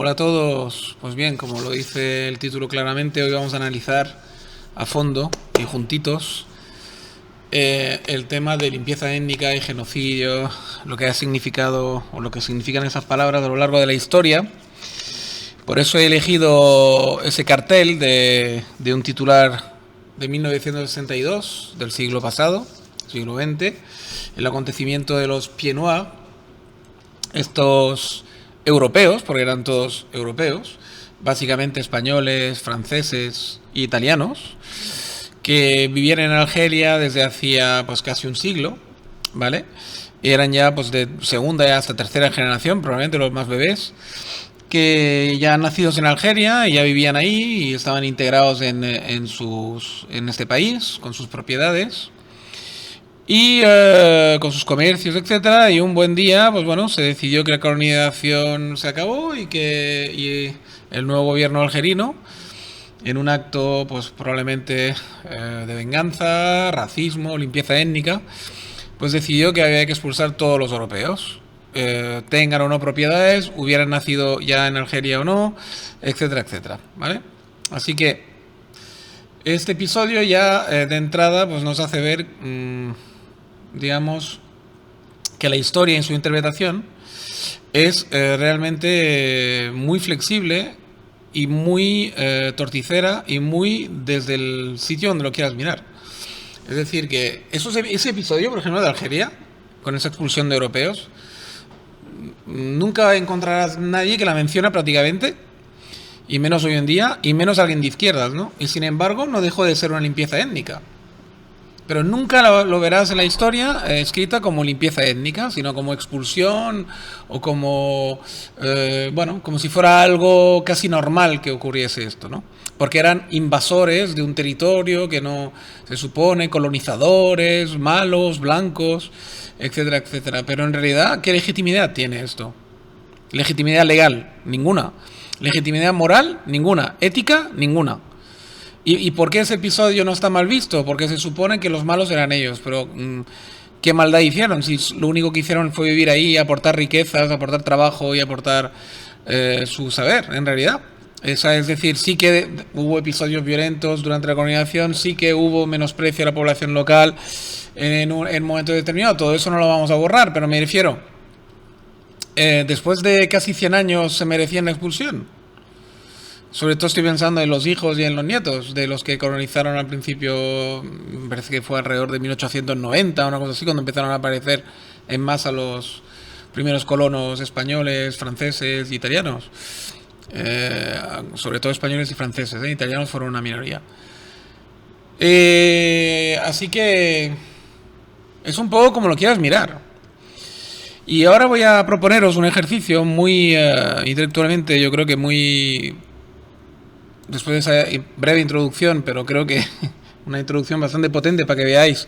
Hola a todos. Pues bien, como lo dice el título claramente, hoy vamos a analizar a fondo y juntitos el tema de limpieza étnica y genocidio, lo que ha significado o lo que significan esas palabras a lo largo de la historia. Por eso he elegido ese cartel de un titular de 1962, del siglo pasado, siglo XX, el acontecimiento de los Pieds Noirs, estos europeos, porque eran todos europeos, básicamente españoles, franceses e italianos, que vivían en Argelia desde hacía pues casi un siglo, ¿vale? Eran ya pues de segunda y hasta tercera generación, probablemente los más bebés, que ya nacidos en Argelia y ya vivían ahí y estaban integrados en este país, con sus propiedades y con sus comercios, etcétera. Y un buen día, pues bueno, se decidió que la colonización se acabó y que el nuevo gobierno algerino, en un acto pues probablemente de venganza, racismo, limpieza étnica, pues decidió que había que expulsar todos los europeos, tengan o no propiedades, hubieran nacido ya en Argelia o no, etcétera, etcétera, ¿vale? Así que este episodio ya de entrada pues nos hace ver, digamos, que la historia en su interpretación es realmente muy flexible y muy torticera y muy desde el sitio donde lo quieras mirar. Es decir, que ese episodio, por ejemplo, de Algeria, con esa expulsión de europeos, nunca encontrarás nadie que la mencione prácticamente, y menos hoy en día, y menos alguien de izquierdas, ¿no? Y sin embargo, no dejó de ser una limpieza étnica. Pero nunca lo verás en la historia escrita como limpieza étnica, sino como expulsión o como, bueno, como si fuera algo casi normal que ocurriese esto, ¿no? Porque eran invasores de un territorio que no se supone, colonizadores, malos, blancos, etcétera, etcétera. Pero en realidad, ¿qué legitimidad tiene esto? Legitimidad legal, ninguna. Legitimidad moral, ninguna. Ética, ninguna. ¿Y por qué ese episodio no está mal visto? Porque se supone que los malos eran ellos, pero ¿qué maldad hicieron? Si lo único que hicieron fue vivir ahí, aportar riquezas, aportar trabajo y aportar su saber, en realidad. Es decir, sí que hubo episodios violentos durante la colonización, sí que hubo menosprecio a la población local en un momento determinado. Todo eso no lo vamos a borrar, pero me refiero, después de casi 100 años se merecían la expulsión. Sobre todo estoy pensando en los hijos y en los nietos de los que colonizaron al principio, me parece que fue alrededor de 1890, una cosa así, cuando empezaron a aparecer en masa los primeros colonos españoles, franceses y italianos. Sobre todo españoles y franceses, italianos fueron una minoría. Así que es un poco como lo quieras mirar. Y ahora voy a proponeros un ejercicio muy intelectualmente, yo creo que muy... Después de esa breve introducción, pero creo que una introducción bastante potente para que veáis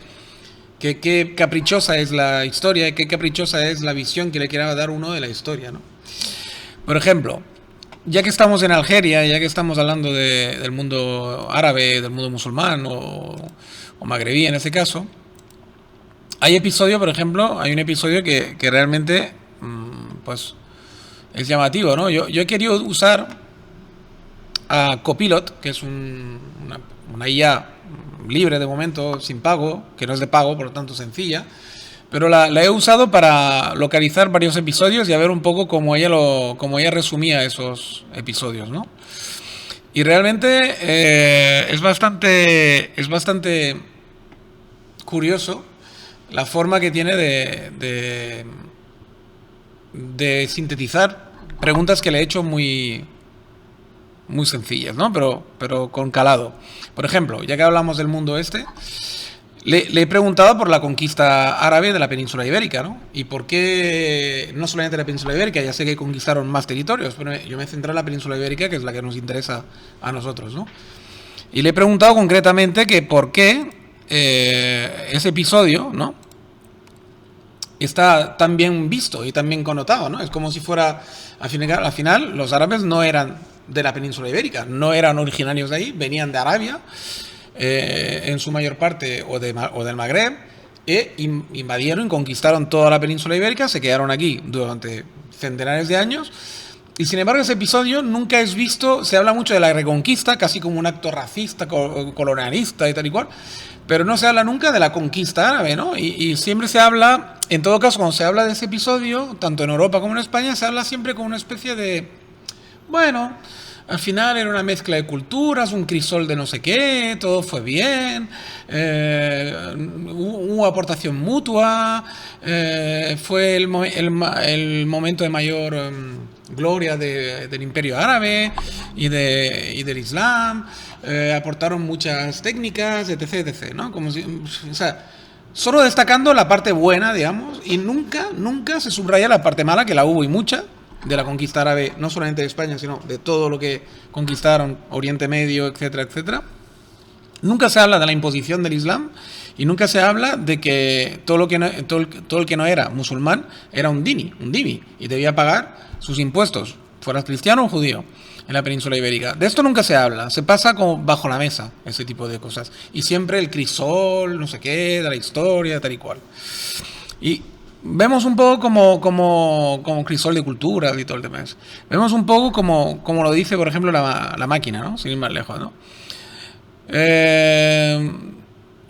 qué caprichosa es la historia y qué caprichosa es la visión que le quiera dar uno de la historia, ¿no? Por ejemplo, ya que estamos en Algeria, ya que estamos hablando del mundo árabe, del mundo musulmán o magrebí en ese caso, hay un episodio que realmente pues es llamativo, ¿no? Yo he querido usar a Copilot, que es una IA libre de momento, sin pago, que no es de pago, por lo tanto sencilla, pero la he usado para localizar varios episodios y a ver un poco cómo ella resumía esos episodios, ¿no? Y realmente es bastante curioso la forma que tiene de sintetizar preguntas que le he hecho muy sencillas, ¿no? Pero con calado. Por ejemplo, ya que hablamos del mundo este, le he preguntado por la conquista árabe de la península ibérica, ¿no? Y por qué, no solamente la península ibérica, ya sé que conquistaron más territorios, pero yo me centré en la península ibérica, que es la que nos interesa a nosotros, ¿no? Y le he preguntado concretamente que por qué ese episodio, ¿no?, está tan bien visto y tan bien connotado, ¿no? Es como si fuera, al final, los árabes no eran de la península ibérica, no eran originarios de ahí, venían de Arabia, en su mayor parte, o del Magreb, e invadieron y conquistaron toda la península ibérica, se quedaron aquí durante centenares de años Y sin embargo ese episodio nunca es visto, se habla mucho de la reconquista, casi como un acto racista, colonialista y tal y cual, pero no se habla nunca de la conquista árabe, ¿no? Y siempre se habla, en todo caso, cuando se habla de ese episodio, tanto en Europa como en España, se habla siempre como una especie de, bueno, al final era una mezcla de culturas, un crisol de no sé qué, todo fue bien, hubo aportación mutua, fue el momento de mayor gloria del Imperio Árabe y del Islam, aportaron muchas técnicas, etc, etc, ¿no? Como si, o sea, solo destacando la parte buena, digamos, y nunca se subraya la parte mala, que la hubo y mucha, de la conquista árabe, no solamente de España, sino de todo lo que conquistaron, Oriente Medio, etcétera, etcétera. Nunca se habla de la imposición del Islam y nunca se habla de que todo el que no era musulmán era un dhimmi, y debía pagar sus impuestos, fueras cristiano o judío, en la península ibérica. De esto nunca se habla, se pasa como bajo la mesa, ese tipo de cosas. Y siempre el crisol, no sé qué, de la historia, tal y cual. Y vemos un poco como crisol de culturas y todo el tema. Vemos un poco como lo dice, por ejemplo, la máquina, ¿no? Sin ir más lejos, ¿no?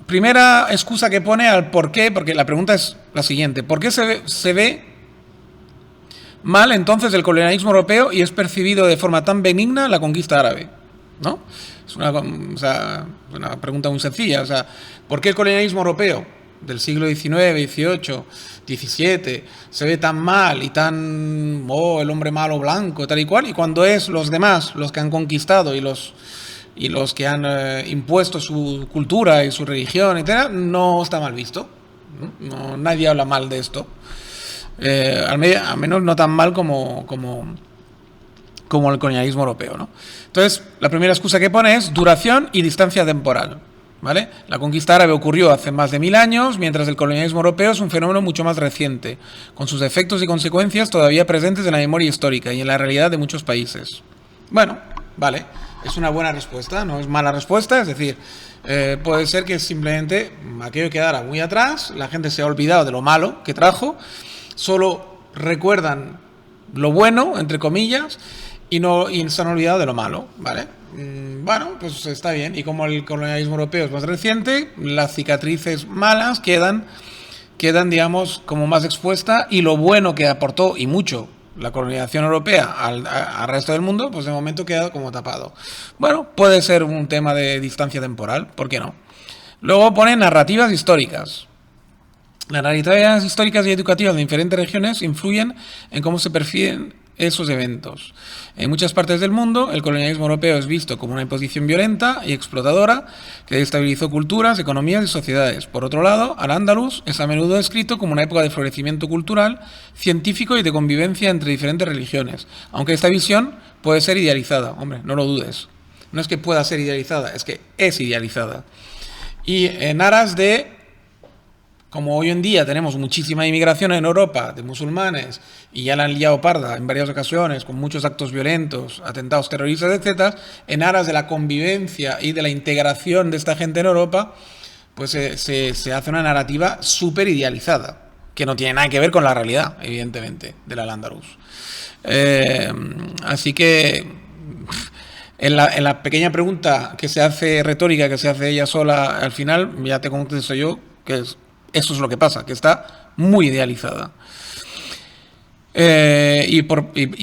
Primera excusa que pone al por qué, porque la pregunta es la siguiente: ¿por qué se ve mal entonces el colonialismo europeo y es percibido de forma tan benigna la conquista árabe? ¿No? Es una pregunta muy sencilla. O sea, ¿por qué el colonialismo europeo del siglo XIX, XVIII, XVII se ve tan mal y tan, el hombre malo blanco, tal y cual, y cuando es los demás los que han conquistado y los que han impuesto su cultura y su religión, etc., no está mal visto? No, nadie habla mal de esto. Al menos no tan mal como el colonialismo europeo, ¿no? Entonces, la primera excusa que pone es duración y distancia temporal, ¿vale? La conquista árabe ocurrió hace más de 1000 años, mientras el colonialismo europeo es un fenómeno mucho más reciente, con sus efectos y consecuencias todavía presentes en la memoria histórica y en la realidad de muchos países. Bueno, vale, es una buena respuesta, no es mala respuesta, es decir, puede ser que simplemente aquello quedara muy atrás, la gente se ha olvidado de lo malo que trajo, solo recuerdan lo bueno, entre comillas, y se han olvidado de lo malo, ¿vale? Bueno, pues está bien. Y como el colonialismo europeo es más reciente, las cicatrices malas quedan, digamos, como más expuestas, y lo bueno que aportó, y mucho, la colonización europea al resto del mundo, pues de momento queda como tapado. Bueno, puede ser un tema de distancia temporal, ¿por qué no? Luego pone narrativas históricas. Las narrativas históricas y educativas de diferentes regiones influyen en cómo se perciben esos eventos. En muchas partes del mundo, el colonialismo europeo es visto como una imposición violenta y explotadora que destabilizó culturas, economías y sociedades. Por otro lado, Al-Ándalus es a menudo descrito como una época de florecimiento cultural, científico y de convivencia entre diferentes religiones, aunque esta visión puede ser idealizada. Hombre, no lo dudes. No es que pueda ser idealizada, es que es idealizada. Y en aras de, como hoy en día tenemos muchísima inmigración en Europa de musulmanes y ya la han liado parda en varias ocasiones con muchos actos violentos, atentados terroristas, etc., en aras de la convivencia y de la integración de esta gente en Europa, pues se hace una narrativa súper idealizada, que no tiene nada que ver con la realidad, evidentemente, de la Al-Ándalus. Así que en la pequeña pregunta que se hace, retórica, que se hace ella sola al final, ya te contesto yo que eso es lo que pasa, que está muy idealizada y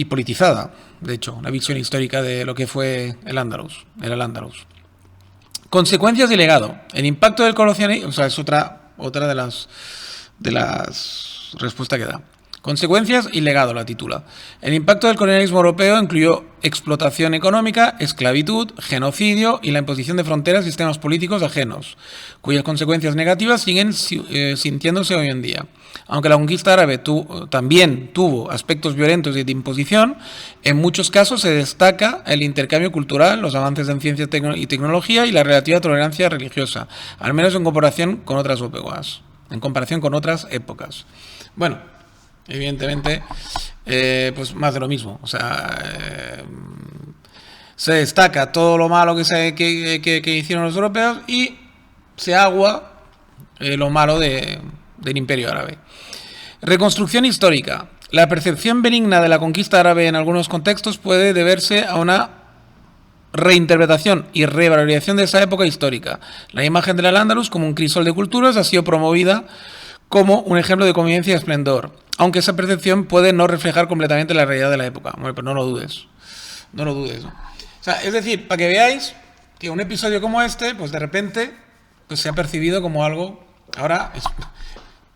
politizada, de hecho, una visión histórica de lo que fue el Al-Ándalus. Consecuencias y legado. El impacto del colonialismo, o sea, es otra de las respuestas que da. Consecuencias y legado la titula. El impacto del colonialismo europeo incluyó explotación económica, esclavitud, genocidio y la imposición de fronteras y sistemas políticos ajenos, cuyas consecuencias negativas siguen sintiéndose hoy en día. Aunque la conquista árabe también tuvo aspectos violentos y de imposición, en muchos casos se destaca el intercambio cultural, los avances en ciencia y tecnología y la relativa tolerancia religiosa, al menos en comparación con otras épocas. Bueno, evidentemente, pues más de lo mismo. O sea, se destaca todo lo malo que hicieron los europeos y se agua lo malo del Imperio Árabe. Reconstrucción histórica. La percepción benigna de la conquista árabe en algunos contextos puede deberse a una reinterpretación y revalorización de esa época histórica. La imagen del Al-Ándalus como un crisol de culturas ha sido promovida como un ejemplo de convivencia y esplendor, aunque esa percepción puede no reflejar completamente la realidad de la época. Bueno, pero no lo dudes. No lo dudes, ¿no? O sea, es decir, para que veáis que un episodio como este, pues de repente, pues se ha percibido como algo, ahora,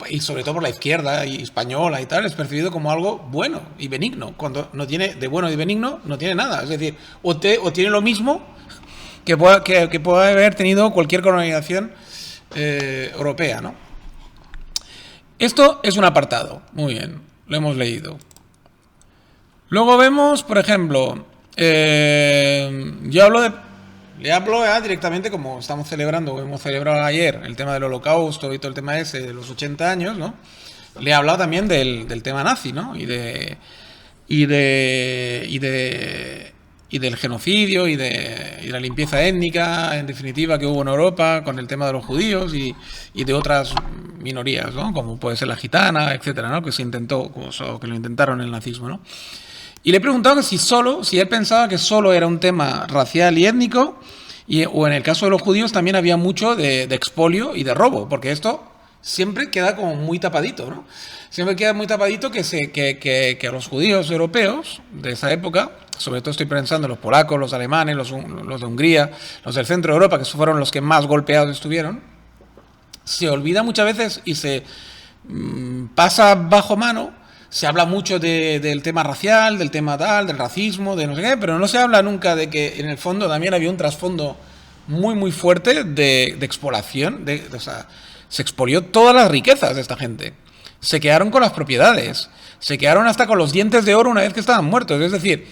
y sobre todo por la izquierda y española y tal, es percibido como algo bueno y benigno, cuando no tiene, de bueno y benigno, no tiene nada. Es decir, o tiene lo mismo que pueda haber tenido cualquier colonización europea, ¿no? Esto es un apartado, muy bien, lo hemos leído. Luego vemos, por ejemplo, le hablo ya directamente, como estamos celebrando, hemos celebrado ayer el tema del Holocausto y todo el tema ese de los 80 años, ¿no? Le he hablado también del tema nazi, ¿no? Y del genocidio y de la limpieza étnica, en definitiva, que hubo en Europa con el tema de los judíos y de otras minorías, ¿no? Como puede ser la gitana, etcétera, ¿no? Que se intentó, que lo intentaron el nazismo, ¿no? Y le he preguntado que si él pensaba que solo era un tema racial y étnico, o en el caso de los judíos también había mucho de expolio y de robo, porque esto siempre queda como muy tapadito, ¿no? Siempre queda muy tapadito que a los judíos europeos de esa época, sobre todo estoy pensando en los polacos, los alemanes, los de Hungría, los del centro de Europa, que fueron los que más golpeados estuvieron, se olvida muchas veces y se pasa bajo mano. Se habla mucho del tema racial, del tema tal, del racismo, de no sé qué, pero no se habla nunca de que en el fondo también había un trasfondo muy, muy fuerte de exploración. O sea, se expolió todas las riquezas de esta gente. Se quedaron con las propiedades. Se quedaron hasta con los dientes de oro una vez que estaban muertos. Es decir,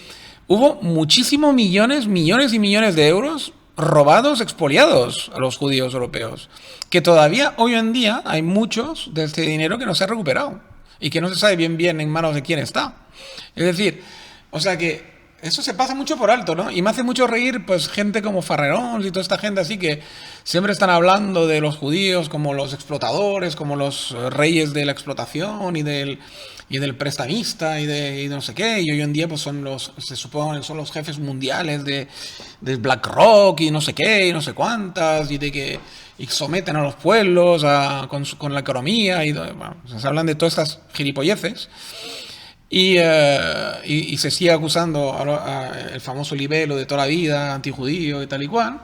hubo muchísimos millones y millones de euros robados, expoliados a los judíos europeos. Que todavía hoy en día hay muchos de este dinero que no se ha recuperado. Y que no se sabe bien en manos de quién está. Es decir, o sea que eso se pasa mucho por alto, ¿no? Y me hace mucho reír, pues, gente como Farrerons y toda esta gente así que siempre están hablando de los judíos como los explotadores, como los reyes de la explotación y del prestamista y no sé qué. Y hoy en día, pues, se supone que son los jefes mundiales de BlackRock y no sé qué y no sé cuántas y someten a los pueblos con la economía y bueno, se hablan de todas estas gilipolleces y se sigue acusando el famoso libelo de toda la vida antijudío y tal y cual,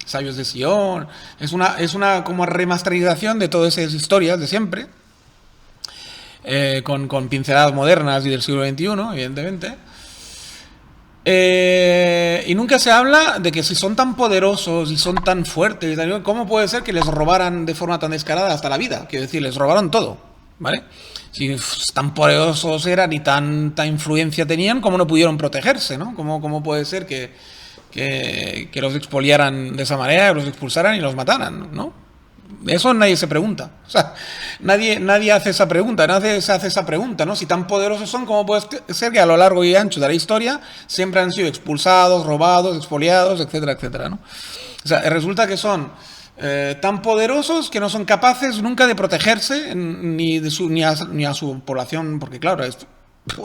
sabios de Sion. Es una como remasterización de todas esas historias de siempre, con pinceladas modernas y del siglo XXI, evidentemente. Y nunca se habla de que si son tan poderosos y son tan fuertes, ¿cómo puede ser que les robaran de forma tan descarada hasta la vida? Quiero decir, les robaron todo, ¿vale? Si tan poderosos eran y tanta influencia tenían, ¿cómo no pudieron protegerse, ¿no? ¿Cómo puede ser que los expoliaran de esa manera, que los expulsaran y los mataran, ¿no? Eso nadie se pregunta. O sea, nadie hace esa pregunta, nadie se hace esa pregunta, ¿no? Si tan poderosos son, ¿cómo puede ser que a lo largo y ancho de la historia siempre han sido expulsados, robados, expoliados, etcétera, etcétera, ¿no? O sea, resulta que son tan poderosos que no son capaces nunca de protegerse ni a su población, porque claro, eso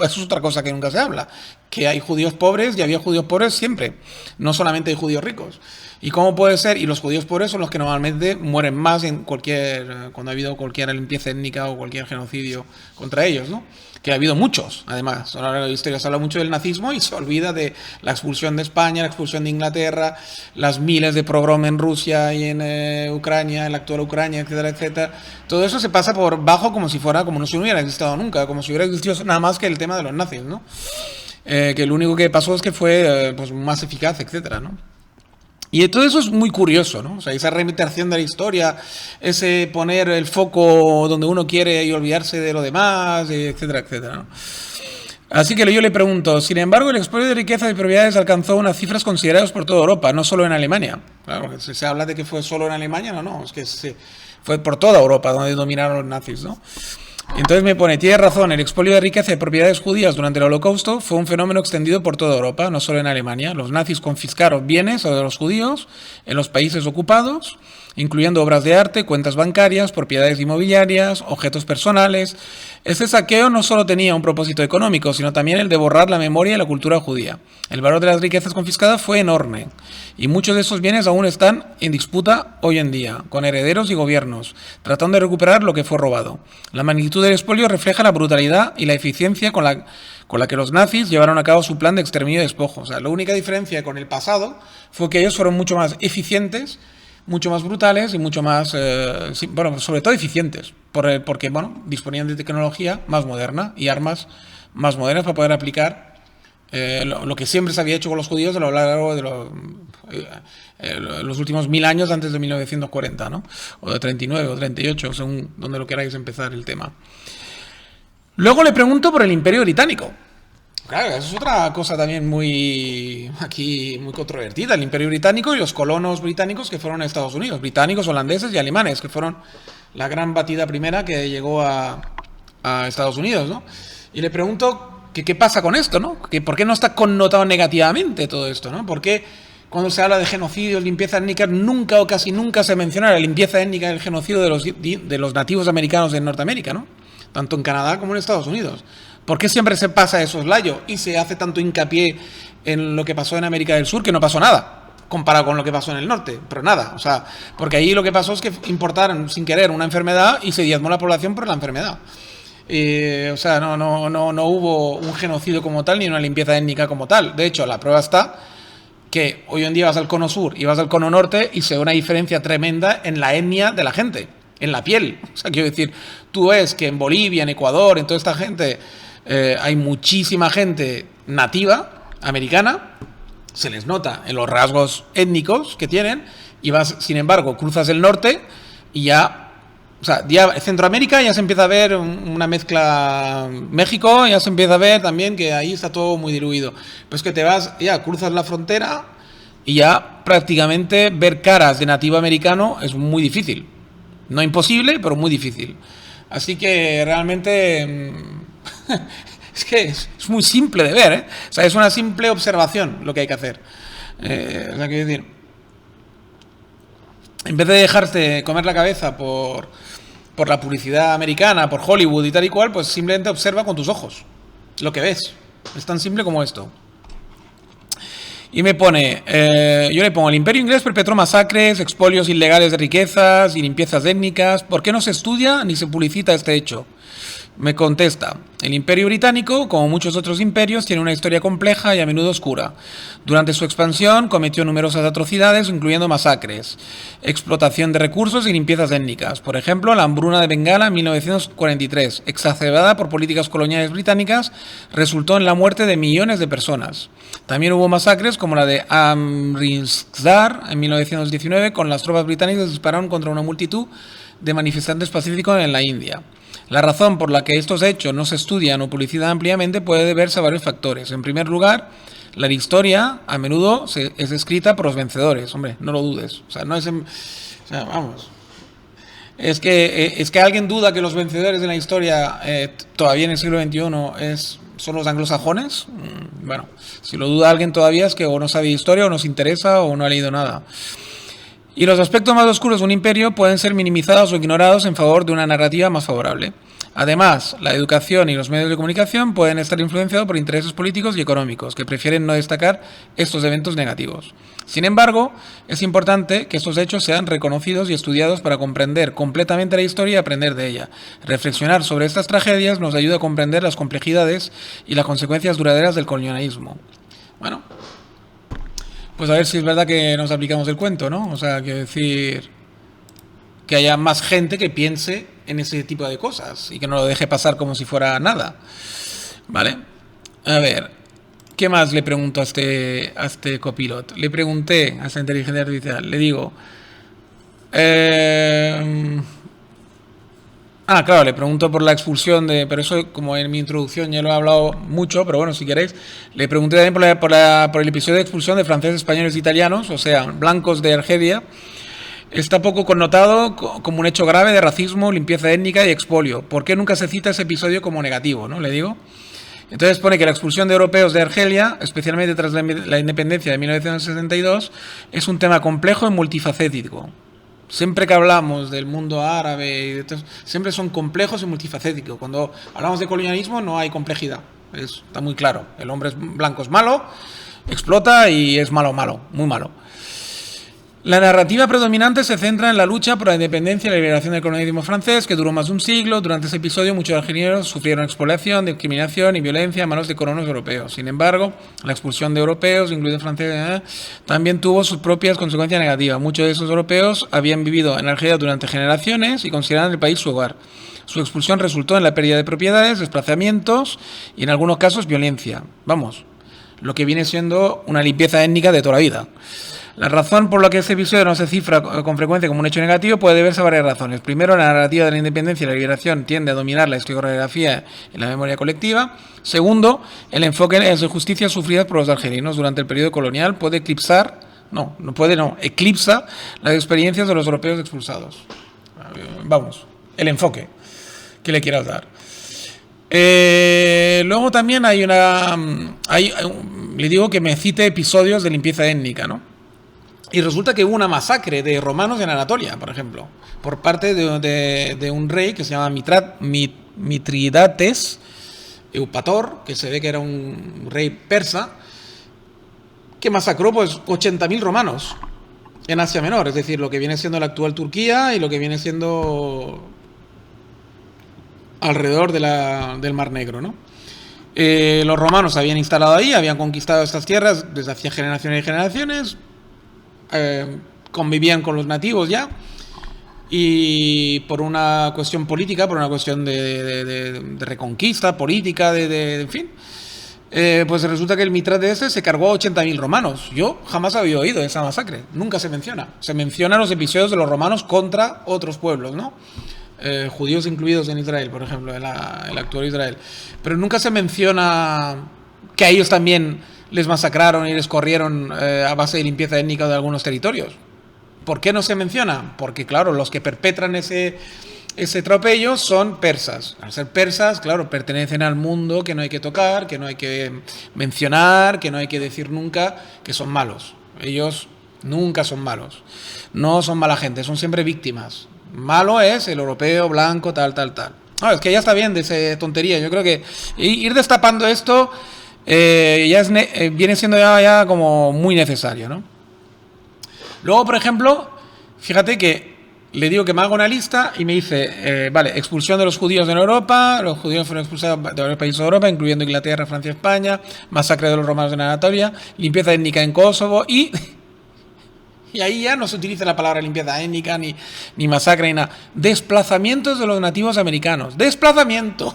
es otra cosa que nunca se habla, que hay judíos pobres y había judíos pobres siempre, no solamente hay judíos ricos. ¿Y cómo puede ser? Y los judíos pobres son los que normalmente mueren más cuando ha habido cualquier limpieza étnica o cualquier genocidio contra ellos, ¿no? Que ha habido muchos, además. A lo largo de la historia se habla mucho del nazismo y se olvida de la expulsión de España, la expulsión de Inglaterra, las miles de pogrom en Rusia y en Ucrania, en la actual Ucrania, etcétera, etcétera. Todo eso se pasa por bajo como no se hubiera existido nunca, como si hubiera existido nada más que el tema de los nazis, ¿no? Que lo único que pasó es que fue pues, más eficaz, etcétera, ¿no? Y todo eso es muy curioso, ¿no? O sea, esa reiteración de la historia, ese poner el foco donde uno quiere y olvidarse de lo demás, etcétera, etcétera, ¿no? Así que yo le pregunto, sin embargo, el expolio de riqueza y propiedades alcanzó unas cifras consideradas por toda Europa, no solo en Alemania. Claro, que se habla de que fue solo en Alemania, no, es que fue por toda Europa donde dominaron los nazis, ¿no? Entonces me pone, tiene razón, el expolio de riqueza y propiedades judías durante el Holocausto fue un fenómeno extendido por toda Europa, no solo en Alemania. Los nazis confiscaron bienes de los judíos en los países ocupados incluyendo obras de arte, cuentas bancarias, propiedades inmobiliarias, objetos personales. Este saqueo no solo tenía un propósito económico, sino también el de borrar la memoria y la cultura judía. El valor de las riquezas confiscadas fue enorme, y muchos de esos bienes aún están en disputa hoy en día, con herederos y gobiernos, tratando de recuperar lo que fue robado. La magnitud del expolio refleja la brutalidad y la eficiencia con la que los nazis llevaron a cabo su plan de exterminio y despojo. O sea, la única diferencia con el pasado fue que ellos fueron mucho más eficientes, mucho más brutales y mucho más, bueno, sobre todo eficientes, porque, bueno, disponían de tecnología más moderna y armas más modernas para poder aplicar lo que siempre se había hecho con los judíos a lo largo de los últimos 1000 años antes de 1940, ¿no? O de 39 o 38, según donde lo queráis empezar el tema. Luego le pregunto por el Imperio Británico. Claro, eso es otra cosa también muy controvertida. El Imperio Británico y los colonos británicos que fueron a Estados Unidos. Británicos, holandeses y alemanes, que fueron la gran batida primera que llegó a Estados Unidos, ¿no? Y le pregunto qué pasa con esto, ¿no? ¿Por qué no está connotado negativamente todo esto, ¿no? ¿Por qué cuando se habla de genocidio, limpieza étnica, nunca o casi nunca se menciona la limpieza étnica y el genocidio de los nativos americanos de Norteamérica, ¿no? Tanto en Canadá como en Estados Unidos. ¿Por qué siempre se pasa de soslayo y se hace tanto hincapié en lo que pasó en América del Sur, que no pasó nada, comparado con lo que pasó en el norte? Pero nada, o sea, porque ahí lo que pasó es que importaron sin querer una enfermedad y se diezmó la población por la enfermedad. O sea, no hubo un genocidio como tal ni una limpieza étnica como tal. De hecho, la prueba está que hoy en día vas al cono sur y vas al cono norte y se ve una diferencia tremenda en la etnia de la gente, en la piel. O sea, quiero decir, tú ves que en Bolivia, en Ecuador, en toda esta gente, hay muchísima gente nativa, americana, se les nota en los rasgos étnicos que tienen, y vas, sin embargo, cruzas el norte y ya, o sea, ya Centroamérica ya se empieza a ver una mezcla, México ya se empieza a ver también que ahí está todo muy diluido. Pues que te vas, ya cruzas la frontera y ya prácticamente ver caras de nativo americano es muy difícil. No imposible, pero muy difícil. Así que realmente es que es muy simple de ver, ¿eh? O sea, es una simple observación lo que hay que hacer. O sea, quiero decir, en vez de dejarte comer la cabeza por la publicidad americana, por Hollywood y tal y cual, pues simplemente observa con tus ojos lo que ves. Es tan simple como esto. Y me pone, yo le pongo: el Imperio Inglés perpetró masacres, expolios ilegales de riquezas y limpiezas étnicas. ¿Por qué no se estudia ni se publicita este hecho? Me contesta: el Imperio Británico, como muchos otros imperios, tiene una historia compleja y a menudo oscura. Durante su expansión cometió numerosas atrocidades, incluyendo masacres, explotación de recursos y limpiezas étnicas. Por ejemplo, la hambruna de Bengala en 1943, exacerbada por políticas coloniales británicas, resultó en la muerte de millones de personas. También hubo masacres como la de Amritsar en 1919, con las tropas británicas que dispararon contra una multitud de manifestantes pacíficos en la India. La razón por la que estos hechos no se estudian o publicitan ampliamente puede deberse a varios factores. En primer lugar, la historia a menudo es escrita por los vencedores. Hombre, no lo dudes. O sea, no es... o sea, vamos. Es que alguien duda que los vencedores de la historia todavía en el siglo XXI son los anglosajones. Bueno, si lo duda alguien todavía es que o no sabe historia, o no se interesa, o no ha leído nada. Y los aspectos más oscuros de un imperio pueden ser minimizados o ignorados en favor de una narrativa más favorable. Además, la educación y los medios de comunicación pueden estar influenciados por intereses políticos y económicos, que prefieren no destacar estos eventos negativos. Sin embargo, es importante que estos hechos sean reconocidos y estudiados para comprender completamente la historia y aprender de ella. Reflexionar sobre estas tragedias nos ayuda a comprender las complejidades y las consecuencias duraderas del colonialismo. Bueno, pues a ver si es verdad que nos aplicamos el cuento, ¿no? O sea, quiero decir, que haya más gente que piense en ese tipo de cosas y que no lo deje pasar como si fuera nada. ¿Vale? A ver, ¿qué más le pregunto a este copilot? Le pregunté a esta inteligencia artificial, le digo... claro, le pregunto por la expulsión pero eso como en mi introducción ya lo he hablado mucho, pero bueno, si queréis, le pregunté también por el episodio de expulsión de franceses, españoles e italianos, o sea, blancos de Argelia. Está poco connotado como un hecho grave de racismo, limpieza étnica y expolio. ¿Por qué nunca se cita ese episodio como negativo, no? Le digo. Entonces pone que la expulsión de europeos de Argelia, especialmente tras la independencia de 1962, es un tema complejo y multifacético. Siempre que hablamos del mundo árabe, siempre son complejos y multifacéticos. Cuando hablamos de colonialismo no hay complejidad. Está muy claro. El hombre blanco es malo, explota y es malo, muy malo. La narrativa predominante se centra en la lucha por la independencia y la liberación del colonialismo francés, que duró más de un siglo. Durante ese episodio, muchos algeríos sufrieron expoliación, discriminación y violencia a manos de colonos europeos. Sin embargo, la expulsión de europeos, incluidos franceses, también tuvo sus propias consecuencias negativas. Muchos de esos europeos habían vivido en Argelia durante generaciones y consideraban el país su hogar. Su expulsión resultó en la pérdida de propiedades, desplazamientos y, en algunos casos, violencia. Vamos, lo que viene siendo una limpieza étnica de toda la vida. La razón por la que este episodio no se cifra con frecuencia como un hecho negativo puede deberse a varias razones. Primero, la narrativa de la independencia y la liberación tiende a dominar la historiografía en la memoria colectiva. Segundo, el enfoque en las injusticias sufridas por los argelinos durante el periodo colonial puede eclipsa las experiencias de los europeos expulsados. Vamos, el enfoque que le quieras dar. Luego también le digo que me cite episodios de limpieza étnica, ¿no? Y resulta que hubo una masacre de romanos en Anatolia, por ejemplo, por parte de un rey que se llama Mitridates Eupator, que se ve que era un rey persa, que masacró pues 80.000 romanos en Asia Menor, es decir, lo que viene siendo la actual Turquía y lo que viene siendo alrededor del Mar Negro, ¿no? Los romanos se habían instalado ahí, habían conquistado estas tierras desde hacía generaciones y generaciones. Convivían con los nativos ya, y por una cuestión política, por una cuestión de reconquista política, en fin, pues resulta que el Mitridates se cargó a 80.000 romanos. Yo jamás había oído de esa masacre, nunca se menciona. Se mencionan los episodios de los romanos contra otros pueblos, ¿no? Judíos incluidos en Israel, por ejemplo, en el actual Israel, pero nunca se menciona que a ellos también les masacraron y les corrieron a base de limpieza étnica de algunos territorios. ¿Por qué no se menciona? Porque, claro, los que perpetran ese tropello son persas. Al ser persas, claro, pertenecen al mundo que no hay que tocar, que no hay que mencionar, que no hay que decir nunca que son malos. Ellos nunca son malos. No son mala gente, son siempre víctimas. Malo es el europeo, blanco, tal. No, es que ya está bien de esa tontería. Yo creo que ir destapando esto viene siendo ya como muy necesario, ¿no? Luego, por ejemplo, fíjate que le digo que me haga una lista y me dice, vale, expulsión de los judíos en Europa, los judíos fueron expulsados de varios países de Europa, incluyendo Inglaterra, Francia, España, masacre de los romanos en Anatolia, limpieza étnica en Kosovo y ahí ya no se utiliza la palabra limpieza étnica ni masacre ni nada. Desplazamientos de los nativos americanos. ¡Desplazamiento!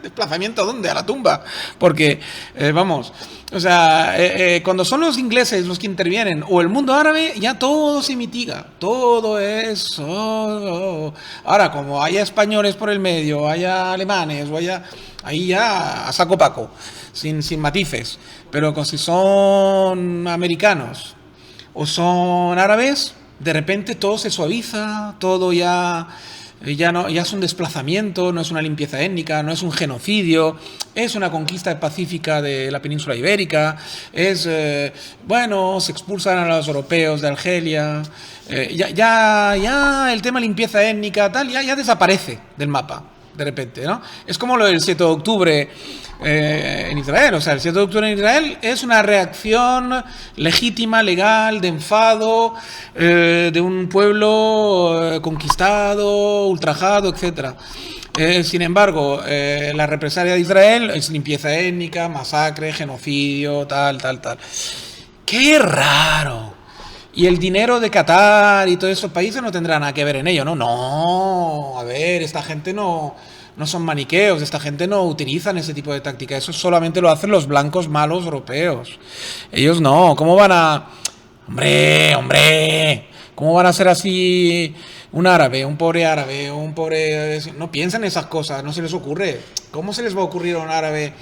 ¿Desplazamiento a dónde? A la tumba. Porque, vamos, o sea, cuando son los ingleses los que intervienen, o el mundo árabe, ya todo se mitiga. Todo es... Ahora, como haya españoles por el medio, haya alemanes, ahí ya a saco paco, sin matices. Pero si son americanos o son árabes, de repente todo se suaviza, todo ya es un desplazamiento, no es una limpieza étnica, no es un genocidio, es una conquista pacífica de la península ibérica, se expulsan a los europeos de Argelia, ya el tema limpieza étnica, tal, ya desaparece del mapa, de repente, ¿no? Es como lo del 7 de octubre en Israel, o sea, el 7 de octubre en Israel es una reacción legítima, legal, de enfado, de un pueblo conquistado, ultrajado, etc. Sin embargo, la represalia de Israel es limpieza étnica, masacre, genocidio, tal. ¡Qué raro! Y el dinero de Qatar y todos esos países no tendrá nada que ver en ello, ¿no? No, a ver, esta gente no son maniqueos, esta gente no utilizan ese tipo de táctica, eso solamente lo hacen los blancos malos europeos. Ellos no, ¿cómo van a...? Hombre, ¿cómo van a ser así un árabe, un pobre árabe, un pobre... No piensan esas cosas, no se les ocurre. ¿Cómo se les va a ocurrir a un árabe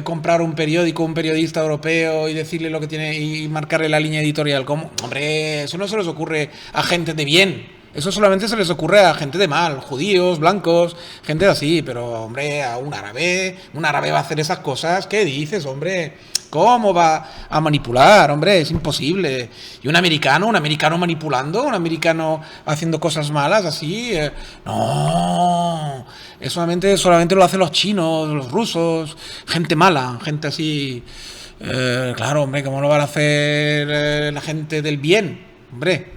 comprar un periódico, un periodista europeo y decirle lo que tiene y marcarle la línea editorial? ¿Cómo? Hombre, eso no se les ocurre a gente de bien. Eso solamente se les ocurre a gente de mal, judíos, blancos, gente así, pero hombre, a un árabe va a hacer esas cosas. ¿Qué dices, hombre? ¿Cómo va a manipular? Hombre, es imposible. Y un americano manipulando, un americano haciendo cosas malas así. No, eso solamente lo hacen los chinos, los rusos, gente mala, gente así. Claro, hombre, ¿cómo lo van a hacer la gente del bien? Hombre,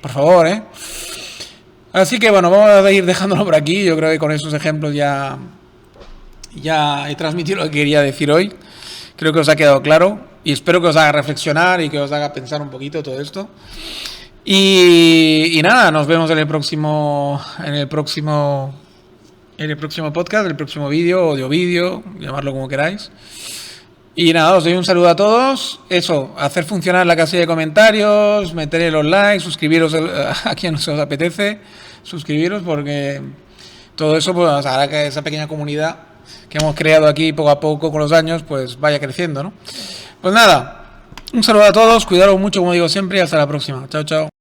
por favor, ¿eh? Así que bueno, vamos a ir dejándolo por aquí. Yo creo que con esos ejemplos ya he transmitido lo que quería decir hoy. Creo que os ha quedado claro y espero que os haga reflexionar y que os haga pensar un poquito todo esto. Y nada, nos vemos en el próximo podcast, el próximo vídeo, audio-vídeo, llamarlo como queráis. Y nada, os doy un saludo a todos. Eso, hacer funcionar la casilla de comentarios, meter los likes, suscribiros a quien os apetece, suscribiros porque todo eso pues hará que esa pequeña comunidad que hemos creado aquí poco a poco con los años pues vaya creciendo, ¿no? Pues nada, un saludo a todos, cuidaros mucho como digo siempre y hasta la próxima. Chao, chao.